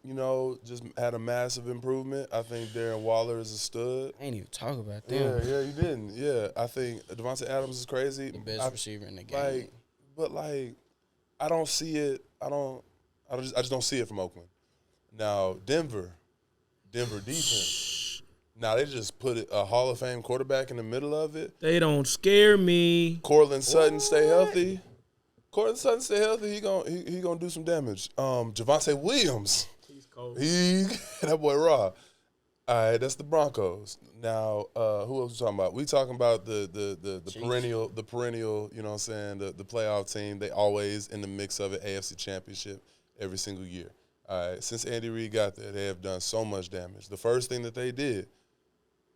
just had a massive improvement. I think Darren Waller is a stud.
I ain't even talk about them.
Yeah, you didn't. Yeah, I think Devontae Adams is crazy.
The best receiver in the game.
But I don't see it. I just don't see it from Oakland. Now Denver defense. Now they just put a Hall of Fame quarterback in the middle of it.
They don't scare me.
Cortland Sutton stay healthy. He gonna do some damage. Javonte Williams.
He's cold.
That boy raw. All right, that's the Broncos. Now, who else we talking about? We talking about the perennial, you know what I'm saying, the playoff team. They always in the mix of it, AFC Championship every single year. All right, since Andy Reid got there, they have done so much damage. The first thing that they did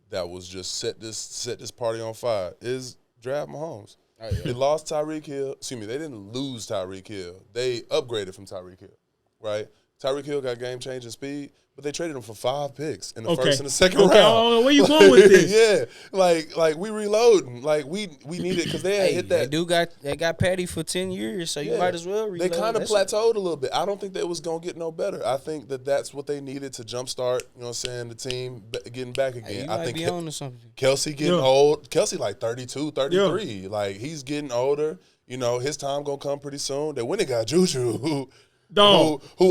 that was just set this party on fire is draft Mahomes. Oh, yeah. They lost Tyreek Hill. Excuse me, they didn't lose Tyreek Hill. They upgraded from Tyreek Hill, right? Tyreek Hill got game-changing speed, but they traded him for 5 picks in the first and the second round.
Oh, where you going with this?
Yeah, like we reloading. Like we need it because they had hit that.
They got Patty for 10 years, so you might as well reload.
They kind of plateaued a little bit. I don't think that it was going to get no better. I think that's what they needed to jumpstart, you know what I'm saying, the team getting back again.
I think be on to something.
Kelsey getting old. Kelsey like 32, 33. Yeah. Like he's getting older. His time going to come pretty soon. They went and got Juju, who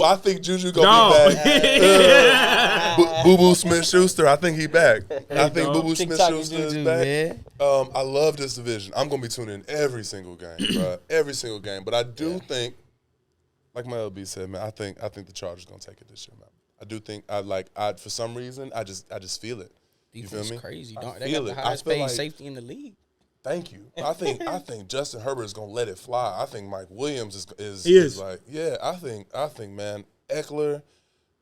I think Juju gonna be back. Boo Boo Smith-Schuster, I think he back. I think Boo Boo Smith-Schuster is back. Man. I love this division. I'm gonna be tuning in every single game, bro. Every single game. But I do think, like my LB said, man, I think the Chargers gonna take it this year, man. I do think for some reason I just feel it. You feel me?
Crazy. They got the highest paid safety in the league.
Thank you. I think Justin Herbert is gonna let it fly. I think Mike Williams is like, yeah. I think man, Eckler,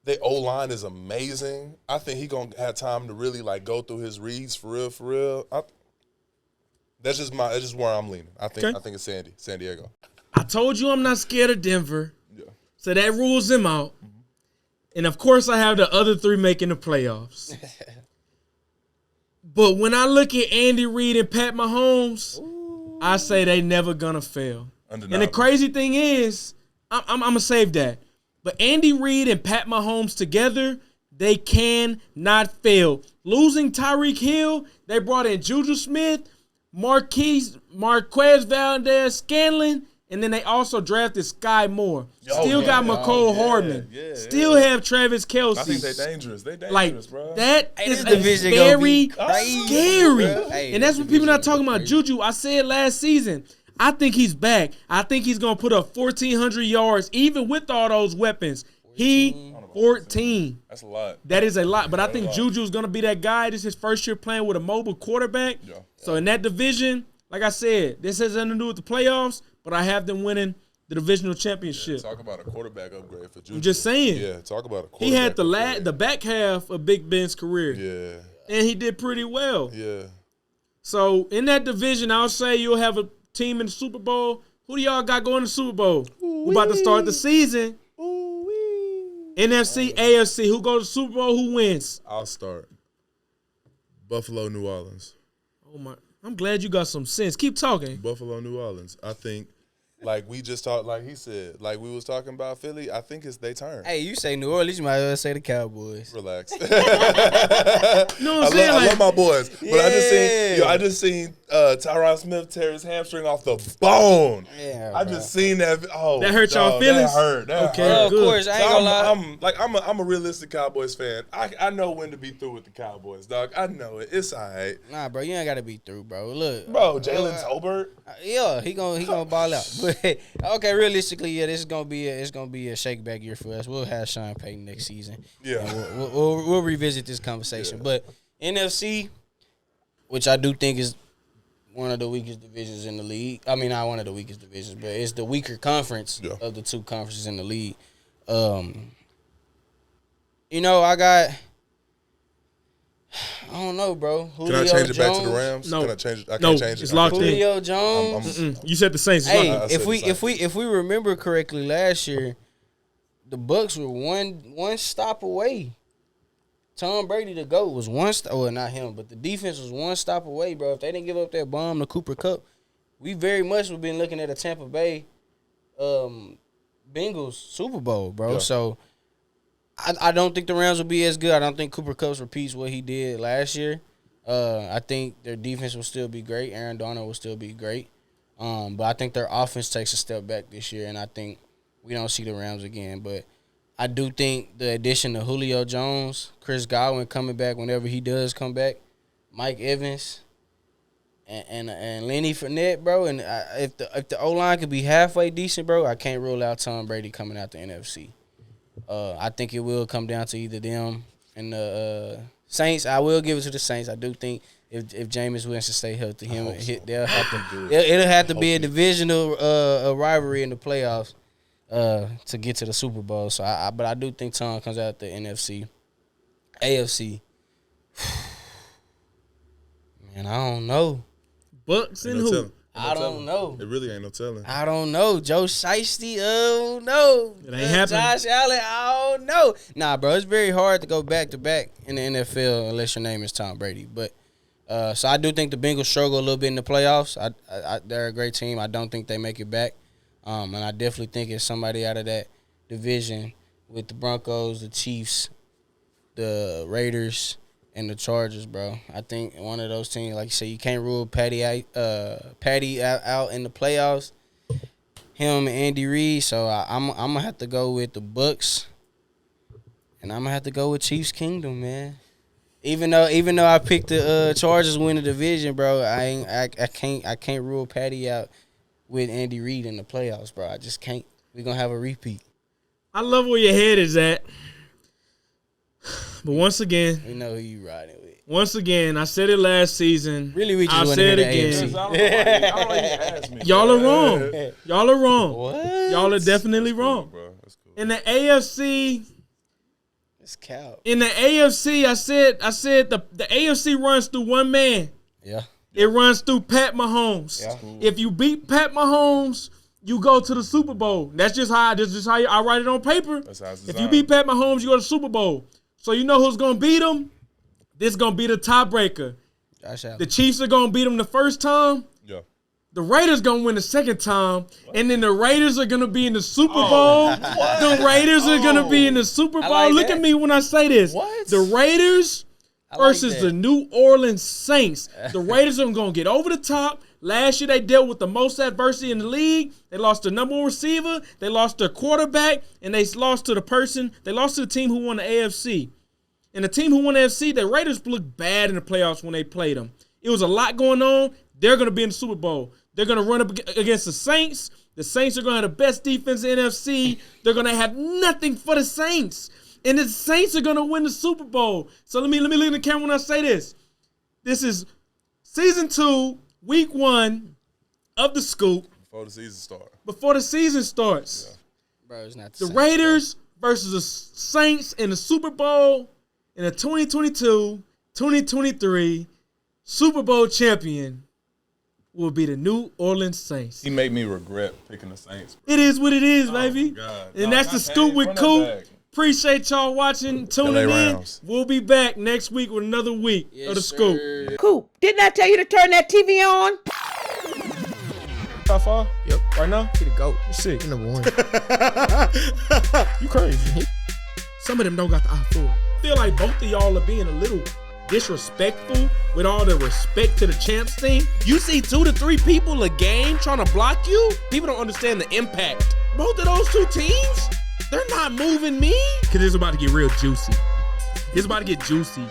their O-line is amazing. I think he gonna have time to really go through his reads for real. That's just where I'm leaning. I think it's San Diego.
I told you I'm not scared of Denver.
Yeah.
So that rules them out. Mm-hmm. And of course I have the other 3 making the playoffs. But when I look at Andy Reid and Pat Mahomes, I say they never gonna fail. Undeniable. And the crazy thing is, I'm gonna save that. But Andy Reid and Pat Mahomes together, they cannot fail. Losing Tyreek Hill, they brought in Juju Smith, Marquez Valdez-Scantling, and then they also drafted Sky Moore. Got McCole Hardman. Still have Travis Kelce.
I think they're dangerous. They're dangerous, bro.
That is very scary. And that's what people not talking about. Juju, I said last season, I think he's back. I think he's going to put up 1,400 yards, even with all those weapons. 14.
That's a lot.
That is a lot. But I think Juju's going to be that guy. This is his first year playing with a mobile quarterback. Yeah. So in that division, like I said, this has nothing to do with the playoffs, but I have them winning the divisional championship.
Yeah, talk about a quarterback upgrade for Juju.
I'm just saying.
Yeah, talk about a quarterback.
He had the back half of Big Ben's career.
Yeah.
And he did pretty well.
Yeah. So
in that division, I'll say you'll have a team in the Super Bowl. Who do y'all got going to the Super Bowl? Who about to start the season? NFC, AFC. Who goes to the Super Bowl? Who wins?
I'll start. Buffalo, New Orleans.
Oh my! I'm glad you got some sense. Keep talking.
Buffalo, New Orleans. I think, like we just talked, like he said, like we was talking about Philly. I think it's their turn.
Hey, you say New Orleans, you might as well say the Cowboys.
Relax.
You know what I'm saying?
I love my boys, but I just seen Tyron Smith tear his hamstring off the bone.
Yeah,
I just seen that. Oh,
that hurt y'all feelings.
That hurt.
Okay,
hurt. Of course. I ain't gonna lie.
I'm a realistic Cowboys fan. I know when to be through with the Cowboys, dog. I know it. It's all right.
Nah, bro, you ain't gotta be through, bro. Look,
bro, Jalen Tolbert.
Yeah, he gonna ball out. But okay, realistically, yeah, this is gonna be a shake back year for us. We'll have Sean Payton next season.
Yeah,
we'll revisit this conversation. Yeah. But NFC, which I do think is one of the weakest divisions in the league. I mean, not one of the weakest divisions, but it's the weaker conference of the 2 conferences in the league. I I don't know, bro.
Can I change it back to the Rams?
No.
Can I change it? I
No,
can't change it.
it's locked in.
Julio Jones.
You said the Saints. It's
Hey,
locked in.
if we remember correctly, last year, the Bucs were one stop away. Tom Brady, the GOAT, was not him, but the defense was one stop away, bro. If they didn't give up that bomb to Cooper Kupp, we very much would have been looking at a Tampa Bay Bengals Super Bowl, bro.
Yeah.
So I don't think the Rams will be as good. I don't think Cooper Kupp repeats what he did last year. I think their defense will still be great. Aaron Donald will still be great. But I think their offense takes a step back this year, and I think we don't see the Rams again. But I do think the addition of Julio Jones, Chris Godwin coming back whenever he does come back, Mike Evans, and Lenny Fournette, bro. And if the O-line could be halfway decent, bro, I can't rule out Tom Brady coming out the NFC. I think it will come down to either them and the Saints. I will give it to the Saints. I do think if Jameis Winston stay healthy, it'll have to be a divisional rivalry in the playoffs to get to the Super Bowl. So, but I do think Tom comes out the NFC. AFC, man, I don't know.
Bucks and who?
I don't know.
It really ain't no telling.
I don't know. Joe Shiesty, oh no.
It ain't happening.
Josh Allen, I don't know. Nah, bro, it's very hard to go back to back in the NFL unless your name is Tom Brady. But so I do think the Bengals struggle a little bit in the playoffs. They're a great team. I don't think they make it back. And I definitely think it's somebody out of that division with the Broncos, the Chiefs, the Raiders, and the Chargers, bro. I think one of those teams, like you said, you can't rule Patty out in the playoffs. Him and Andy Reid. So I'm gonna have to go with the Bucks, and I'm gonna have to go with Chiefs Kingdom, man. Even though I picked the Chargers win the division, bro, I can't rule Patty out with Andy Reid in the playoffs, bro. I just can't. We're gonna have a repeat.
I love where your head is at. But once again,
we know who you riding with.
Once again, I said it last season.
Really, we just
I'll
want to
say
hear
it
the
again.
AFC.
I don't know you asked me.
Y'all are wrong. Y'all are wrong.
What?
Y'all are definitely wrong.
Bro, that's cool.
In the AFC,
It's cow.
I said the AFC runs through one man.
Yeah.
It runs through Pat Mahomes.
Yeah.
If you beat Pat Mahomes, you go to the Super Bowl. That's just how I write it on paper.
That's how it's
If you
designed.
beat Pat Mahomes, you go to the Super Bowl. So you know who's gonna beat him? This is gonna be the tiebreaker.
Josh Allen.
The Chiefs are gonna beat him the first time.
Yeah.
The Raiders gonna win the second time, and then the Raiders are gonna be in the Super Bowl. The Raiders are gonna be in the Super Bowl.
like
Look
that.
at me when I say this.
What?
The Raiders
like
versus
that.
the New Orleans Saints. The Raiders are gonna get over the top. Last year they dealt with the most adversity in the league. They lost their number one receiver. They lost their quarterback, and they lost to the team who won the AFC. And the team who won the AFC, the Raiders looked bad in the playoffs when they played them. It was a lot going on. They're going to be in the Super Bowl. They're going to run up against the Saints. The Saints are going to have the best defense in the NFC. They're going to have nothing for the Saints. And the Saints are going to win the Super Bowl. So let me look in the camera when I say this. This is season 2, week 1 of the Scoop.
Before the season starts.
Yeah.
Bro, it's not
The
same,
Raiders versus the Saints in the Super Bowl, and the 2022-2023 Super Bowl champion will be the New Orleans Saints.
He made me regret picking the Saints.
It is what it is, baby.
God.
And that's the Scoop with Coop. Appreciate y'all watching, tuning in.
Rams.
We'll be back next week with another week of the Scoop.
Coop, didn't I tell you to turn that TV on?
How far?
Yep.
Right now?
He the GOAT.
You sick.
Number 1.
You crazy. Some of them don't got the eye for it. I feel like both of y'all are being a little disrespectful with all the respect to the champs thing. You see 2 to 3 people a game trying to block you. People don't understand the impact. Both of those 2 teams, they're not moving me. Because it's about to get real juicy. It's about to get juicy.